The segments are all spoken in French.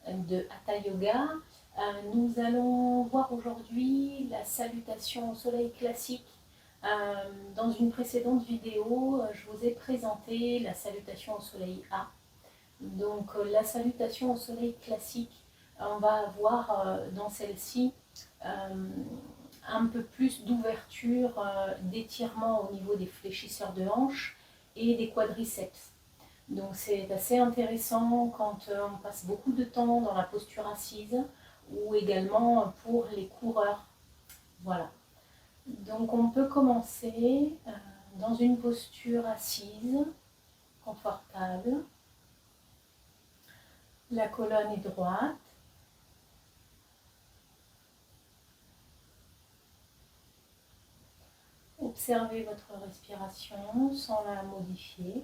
de Hatha Yoga. Nous allons voir aujourd'hui la salutation au soleil classique. Dans une précédente vidéo, je vous ai présenté la salutation au soleil A. Donc la salutation au soleil classique, on va avoir dans celle-ci un peu plus d'ouverture, d'étirement au niveau des fléchisseurs de hanches et des quadriceps. Donc c'est assez intéressant quand on passe beaucoup de temps dans la posture assise ou également pour les coureurs. Voilà. Donc on peut commencer dans une posture assise, confortable. La colonne est droite. Observez votre respiration sans la modifier.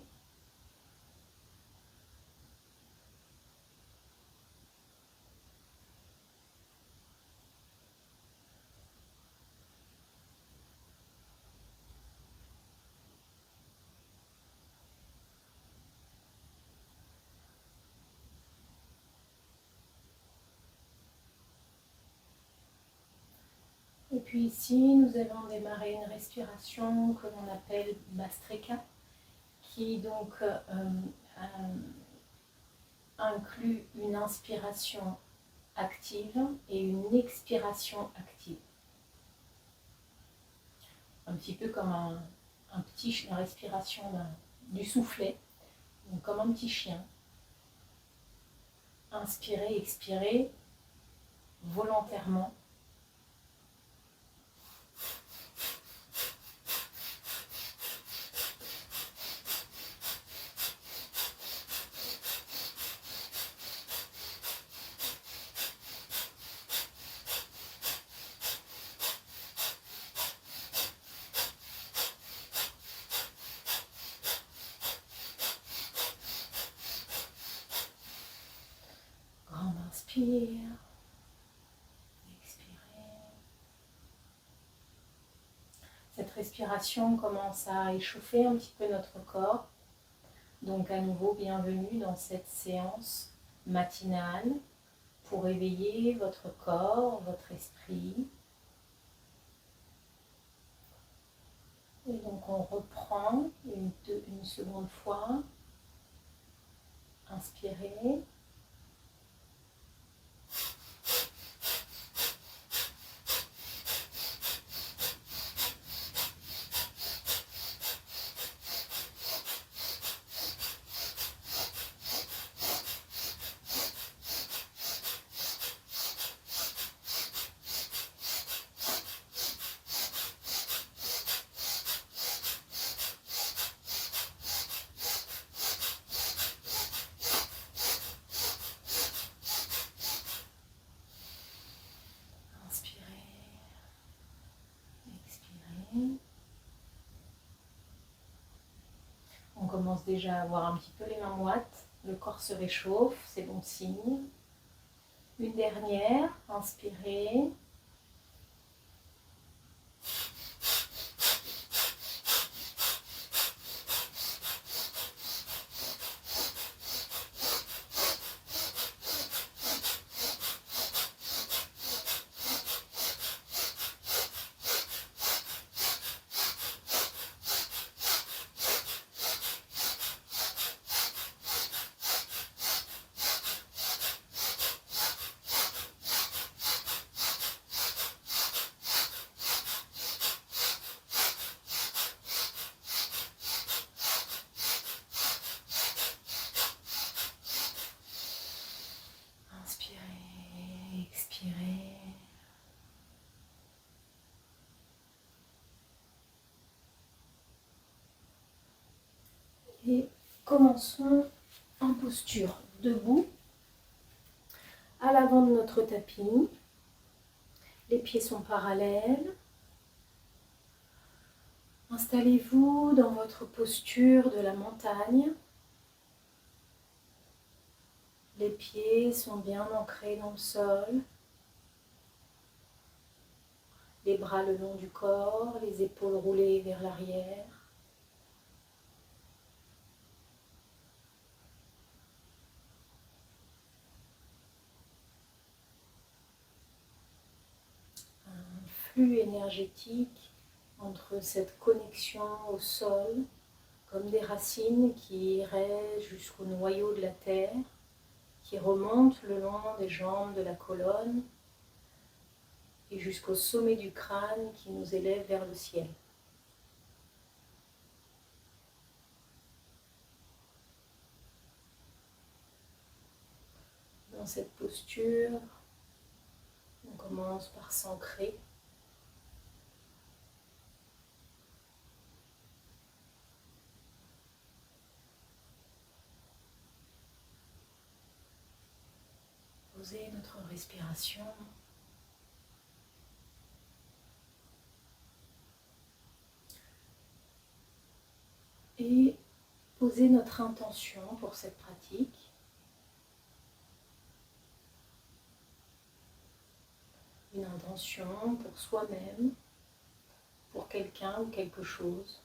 Et puis ici, nous allons démarrer une respiration que l'on appelle Bhastrika, qui donc inclut une inspiration active et une expiration active. Un petit peu comme la respiration du soufflet, donc comme un petit chien. Inspirez, expirez volontairement. Grande inspire, expirez. Cette respiration commence à échauffer un petit peu notre corps. Donc à nouveau, bienvenue dans cette séance matinale pour éveiller votre corps, votre esprit. Et donc on reprend une seconde fois. Inspirez. On commence déjà à avoir un petit peu les mains moites, le corps se réchauffe, c'est bon signe. Une dernière, inspirez. Inspirez, expirez. Et commençons en posture debout, à l'avant de notre tapis. Les pieds sont parallèles. Installez-vous dans votre posture de la montagne. Les pieds sont bien ancrés dans le sol. Les bras le long du corps, les épaules roulées vers l'arrière. flux énergétique entre cette connexion au sol, comme des racines qui iraient jusqu'au noyau de la terre, qui remontent le long des jambes de la colonne et jusqu'au sommet du crâne qui nous élève vers le ciel. Dans cette posture, on commence par s'ancrer. Poser notre respiration. Et poser notre intention pour cette pratique. Une intention pour soi-même, pour quelqu'un ou quelque chose.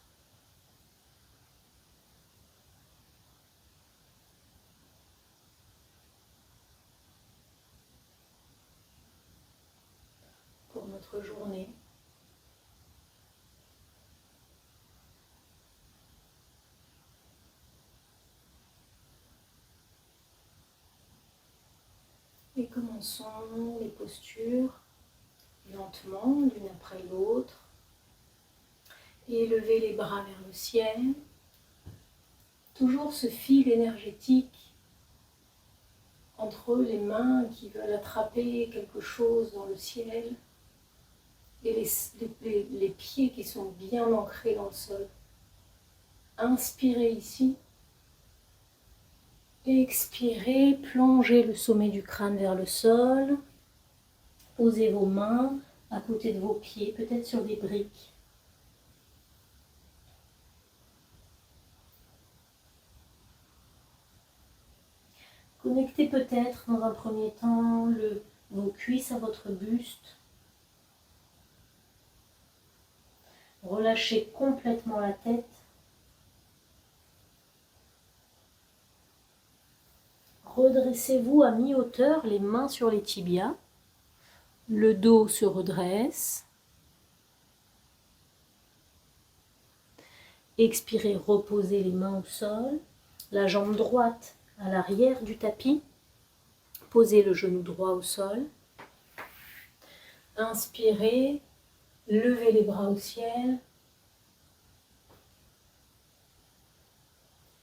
Pour notre journée. Et commençons les postures lentement, l'une après l'autre. Et levez les bras vers le ciel. Toujours ce fil énergétique entre les mains qui veulent attraper quelque chose dans le ciel et les pieds qui sont bien ancrés dans le sol. Inspirez ici. Expirez, plongez le sommet du crâne vers le sol. Posez vos mains à côté de vos pieds, peut-être sur des briques. Connectez peut-être dans un premier temps vos cuisses à votre buste. Relâchez complètement la tête. Redressez-vous à mi-hauteur, les mains sur les tibias. Le dos se redresse. Expirez, reposez les mains au sol. La jambe droite à l'arrière du tapis. Posez le genou droit au sol. Inspirez, levez les bras au ciel.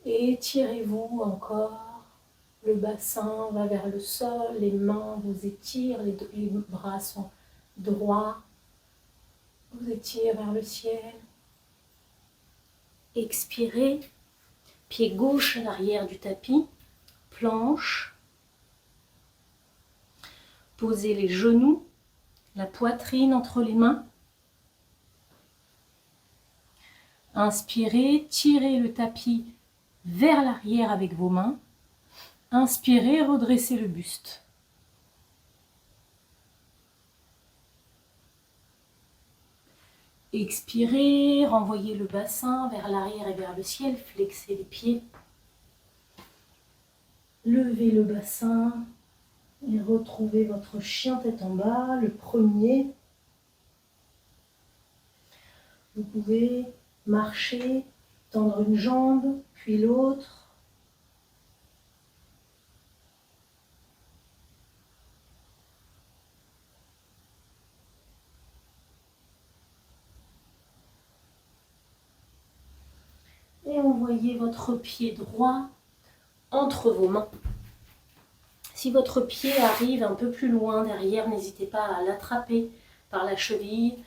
Et étirez-vous encore. Le bassin va vers le sol, les mains vous étirent, les bras sont droits. Vous étirez vers le ciel. Expirez, pied gauche à l'arrière du tapis, planche. Posez les genoux, la poitrine entre les mains. Inspirez, tirez le tapis vers l'arrière avec vos mains. Inspirez, redressez le buste. Expirez, renvoyez le bassin vers l'arrière et vers le ciel, flexez les pieds. Levez le bassin et retrouvez votre chien tête en bas, le premier. Vous pouvez marcher, tendre une jambe, puis l'autre. Et envoyez votre pied droit entre vos mains. Si votre pied arrive un peu plus loin derrière, n'hésitez pas à l'attraper par la cheville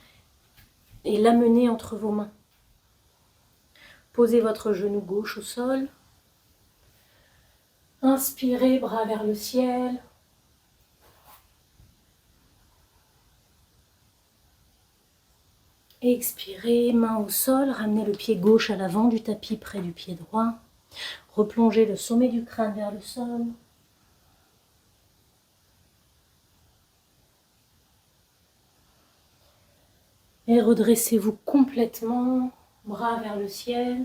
et l'amener entre vos mains. Posez votre genou gauche au sol. Inspirez, bras vers le ciel. Expirez, main au sol, ramenez le pied gauche à l'avant du tapis près du pied droit. Replongez le sommet du crâne vers le sol. Et redressez-vous complètement, bras vers le ciel.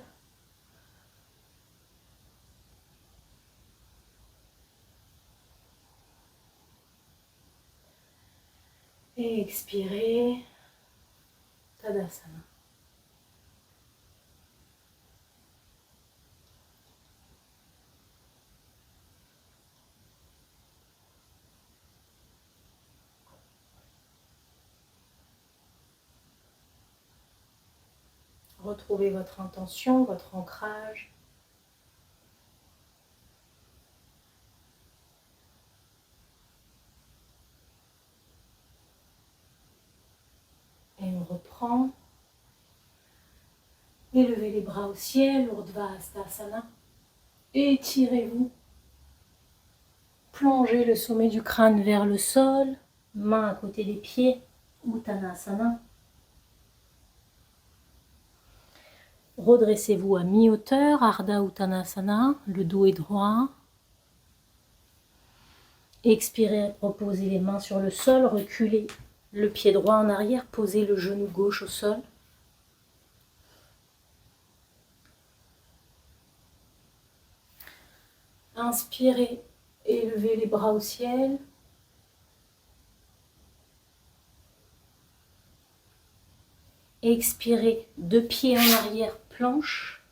Et expirez. Tadasana. Retrouvez votre intention, votre ancrage. Et on reprend. Élevez les bras au ciel, Urdhva Hastasana. Étirez-vous. Plongez le sommet du crâne vers le sol, main à côté des pieds, Uttanasana. Redressez-vous à mi-hauteur, Ardha Uttanasana, le dos est droit. Expirez, reposez les mains sur le sol, reculez le pied droit en arrière, posez le genou gauche au sol. Inspirez, élevez les bras au ciel. Expirez, deux pieds en arrière, planche.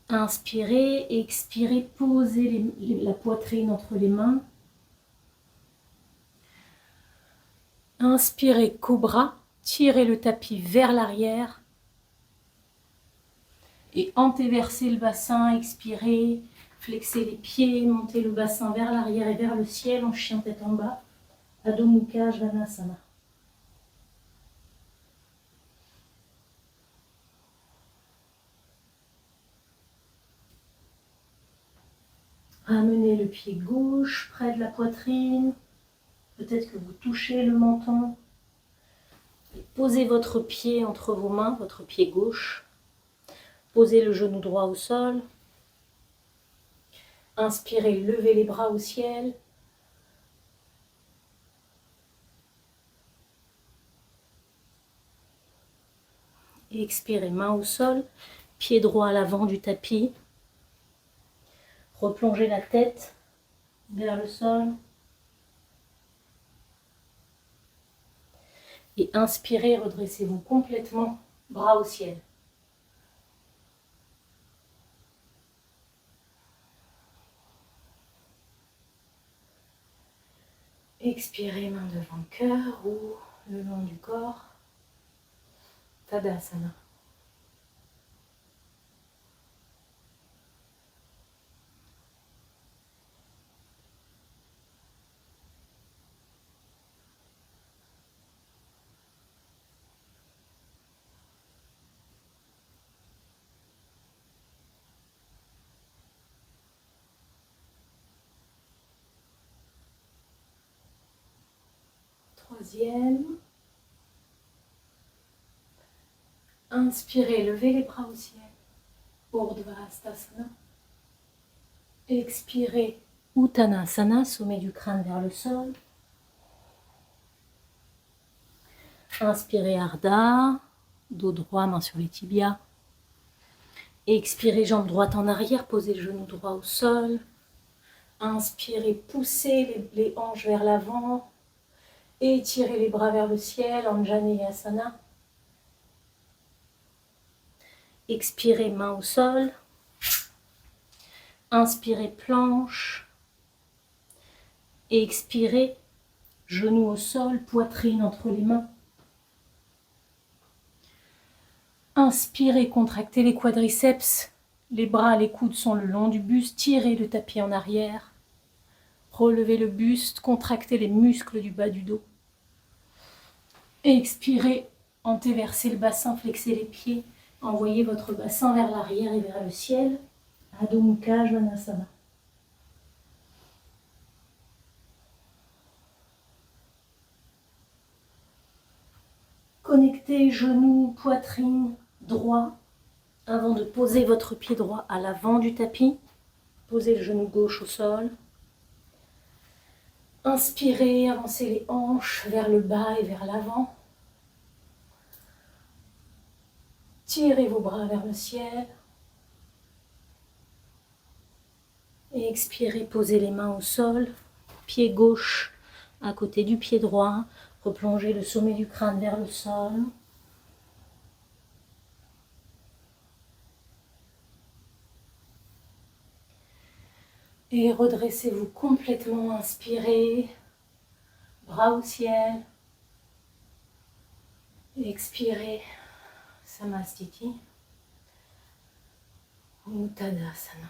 Inspirez, expirez, posez la poitrine entre les mains. Inspirez, cobra, tirez le tapis vers l'arrière. Et antéversez le bassin, expirez, flexez les pieds, montez le bassin vers l'arrière et vers le ciel en chien tête en bas. Adho Mukha Svanasana. Ramenez le pied gauche près de la poitrine. Peut-être que vous touchez le menton. Et posez votre pied entre vos mains, votre pied gauche. Posez le genou droit au sol. Inspirez, levez les bras au ciel. Expirez, main au sol, pied droit à l'avant du tapis. Replongez la tête vers le sol. Et inspirez, redressez-vous complètement, bras au ciel. Expirez, main devant le cœur ou le long du corps. Tadasana. Troisième. Inspirez, levez les bras au ciel. Urdhva Hastasana. Expirez, Uttanasana, sommet du crâne vers le sol. Inspirez, Ardha, dos droit, main sur les tibias. Expirez, jambe droite en arrière, posez le genou droit au sol. Inspirez, poussez les hanches vers l'avant. Étirez les bras vers le ciel, Anjaneyasana. Expirez, main au sol. Inspirez, planche. Expirez, genou au sol, poitrine entre les mains. Inspirez, contractez les quadriceps. Les bras, les coudes sont le long du buste. Tirez le tapis en arrière. Relevez le buste, contractez les muscles du bas du dos. Expirez, antéversez le bassin, flexez les pieds. Envoyez votre bassin vers l'arrière et vers le ciel. Adho Mukha Svanasana. Connectez genoux, poitrine, droit. Avant de poser votre pied droit à l'avant du tapis, posez le genou gauche au sol. Inspirez, avancez les hanches vers le bas et vers l'avant. Tirez vos bras vers le ciel. Et expirez, posez les mains au sol. Pied gauche à côté du pied droit. Replongez le sommet du crâne vers le sol. Et redressez-vous complètement, inspirez, bras au ciel. Expirez, Samastiti, Uttanasana.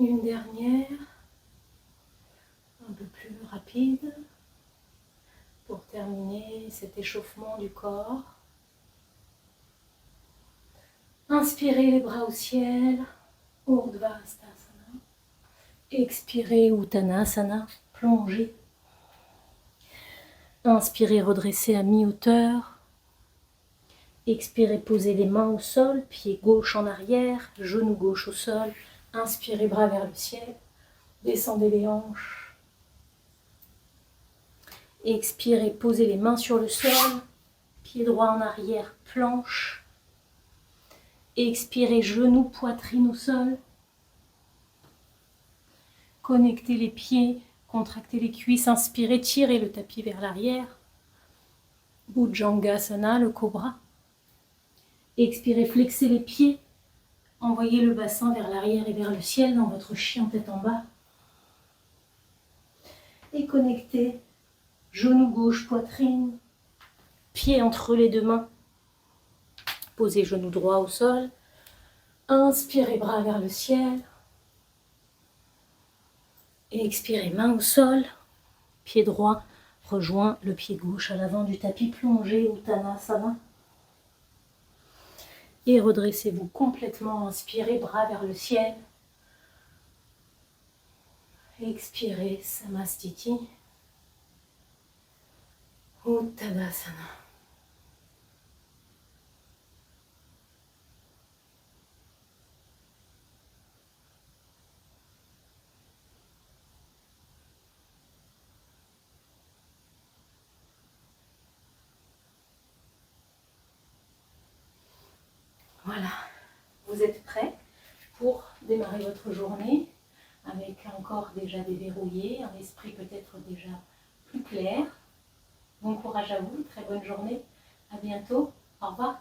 Une dernière, un peu plus rapide, pour terminer cet échauffement du corps. Inspirez les bras au ciel, Urdhva Hastasana. Expirez Uttanasana, plongez. Inspirez, redressez à mi-hauteur. Expirez, posez les mains au sol, pied gauche en arrière, genou gauche au sol. Inspirez, bras vers le ciel. Descendez les hanches. Expirez, posez les mains sur le sol. Pied droit en arrière, planche. Expirez, genou, poitrine au sol. Connectez les pieds, contractez les cuisses. Inspirez, tirez le tapis vers l'arrière. Bhujangasana, le cobra. Expirez, flexez les pieds. Envoyez le bassin vers l'arrière et vers le ciel dans votre chien tête en bas. Et connectez, genou gauche, poitrine, pied entre les deux mains. Posez genou droit au sol. Inspirez, bras vers le ciel. Et expirez, main au sol. Pied droit rejoint le pied gauche à l'avant du tapis. Plongez, Uttanasana. Et redressez-vous complètement. Inspirez, bras vers le ciel. Expirez, Samastiti. Uttanasana. Voilà, vous êtes prêts pour démarrer votre journée avec un corps déjà déverrouillé, un esprit peut-être déjà plus clair. Bon courage à vous, très bonne journée, à bientôt, au revoir.